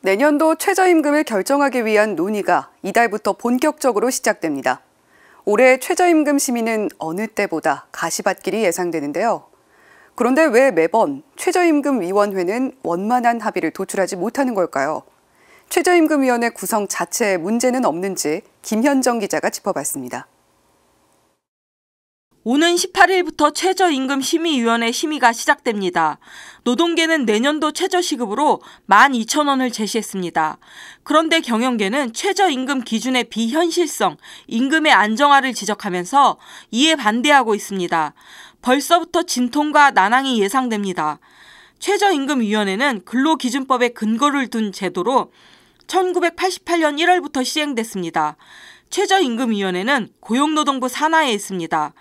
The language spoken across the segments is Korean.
내년도 최저임금을 결정하기 위한 논의가 이달부터 본격적으로 시작됩니다. 올해 최저임금 심의는 어느 때보다 가시밭길이 예상되는데요. 그런데 왜 매번 최저임금위원회는 원만한 합의를 도출하지 못하는 걸까요? 최저임금위원회 구성 자체에 문제는 없는지 김현정 기자가 짚어봤습니다. 오는 18일부터 최저임금 심의위원회 심의가 시작됩니다. 노동계는 내년도 최저시급으로 12,000원을 제시했습니다. 그런데 경영계는 최저임금 기준의 비현실성, 임금의 안정화를 지적하면서 이에 반대하고 있습니다. 벌써부터 진통과 난항이 예상됩니다. 최저임금위원회는 근로기준법에 근거를 둔 제도로 1988년 1월부터 시행됐습니다. 최저임금위원회는 고용노동부 산하에 있습니다.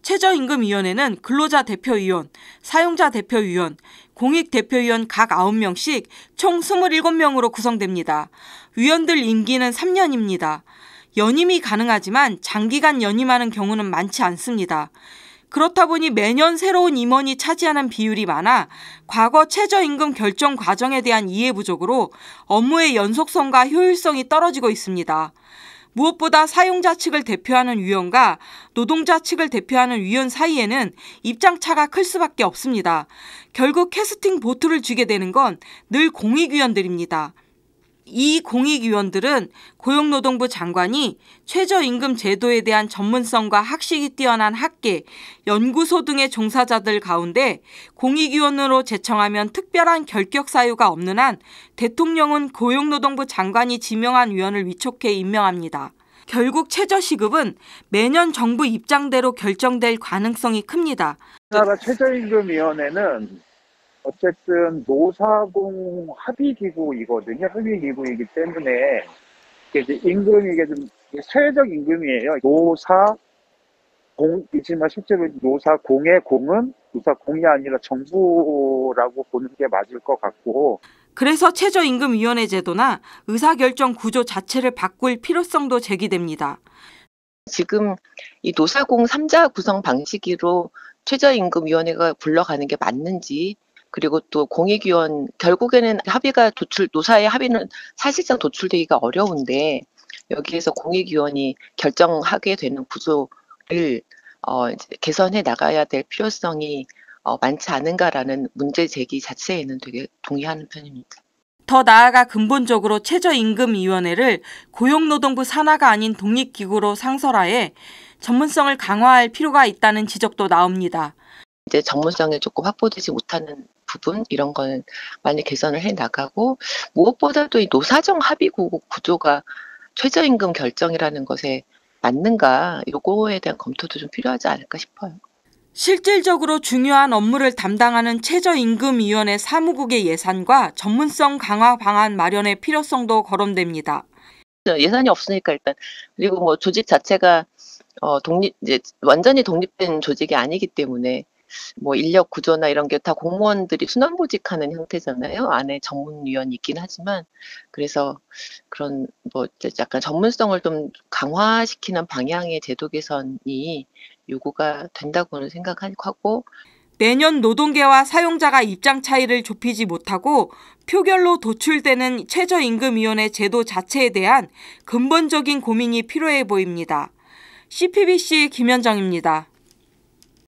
최저임금위원회는 근로자 대표위원, 사용자 대표위원, 공익대표위원 각 9명씩 총 27명으로 구성됩니다. 위원들 임기는 3년입니다. 연임이 가능하지만 장기간 연임하는 경우는 많지 않습니다. 그렇다 보니 매년 새로운 임원이 차지하는 비율이 많아 과거 최저임금 결정 과정에 대한 이해 부족으로 업무의 연속성과 효율성이 떨어지고 있습니다. 무엇보다 사용자 측을 대표하는 위원과 노동자 측을 대표하는 위원 사이에는 입장차가 클 수밖에 없습니다. 결국 캐스팅 보트를 쥐게 되는 건 늘 공익위원들입니다. 이 공익위원들은 고용노동부 장관이 최저임금 제도에 대한 전문성과 학식이 뛰어난 학계, 연구소 등의 종사자들 가운데 공익위원으로 제청하면 특별한 결격 사유가 없는 한 대통령은 고용노동부 장관이 지명한 위원을 위촉해 임명합니다. 결국 최저시급은 매년 정부 입장대로 결정될 가능성이 큽니다. 우리나라 최저임금위원회는 어쨌든 노사공 합의기구이거든요. 협의기구이기 때문에 이게 임금이 이게 좀 사회적 임금이에요. 노사공이지만 실제로 노사공의 공은 노사공이 아니라 정부라고 보는 게 맞을 것 같고. 그래서 최저임금위원회 제도나 의사결정 구조 자체를 바꿀 필요성도 제기됩니다. 지금 이 노사공 3자 구성 방식으로 최저임금위원회가 굴러가는 게 맞는지, 그리고 또 공익위원, 결국에는 합의가 노사의 합의는 사실상 도출되기가 어려운데 여기에서 공익위원이 결정하게 되는 구조를 이제 개선해 나가야 될 필요성이 많지 않은가라는 문제 제기 자체에는 되게 동의하는 편입니다. 더 나아가 근본적으로 최저임금위원회를 고용노동부 산하가 아닌 독립기구로 상설하에 전문성을 강화할 필요가 있다는 지적도 나옵니다. 이제 전문성이 조금 확보되지 못하는 부분, 이런 거는 많이 개선을 해 나가고, 무엇보다도 이 노사정 합의 구조가 최저임금 결정이라는 것에 맞는가, 요거에 대한 검토도 좀 필요하지 않을까 싶어요. 실질적으로 중요한 업무를 담당하는 최저임금위원회 사무국의 예산과 전문성 강화 방안 마련의 필요성도 거론됩니다. 예산이 없으니까 일단, 그리고 뭐 조직 자체가 이제 완전히 독립된 조직이 아니기 때문에 뭐 인력 구조나 이런 게 다 공무원들이 순환보직하는 형태잖아요. 안에 전문위원이 있긴 하지만, 그래서 그런 뭐 약간 전문성을 좀 강화시키는 방향의 제도 개선이 요구가 된다고는 생각하고, 내년 노동계와 사용자가 입장 차이를 좁히지 못하고 표결로 도출되는 최저임금위원회 제도 자체에 대한 근본적인 고민이 필요해 보입니다. CPBC 김현정입니다.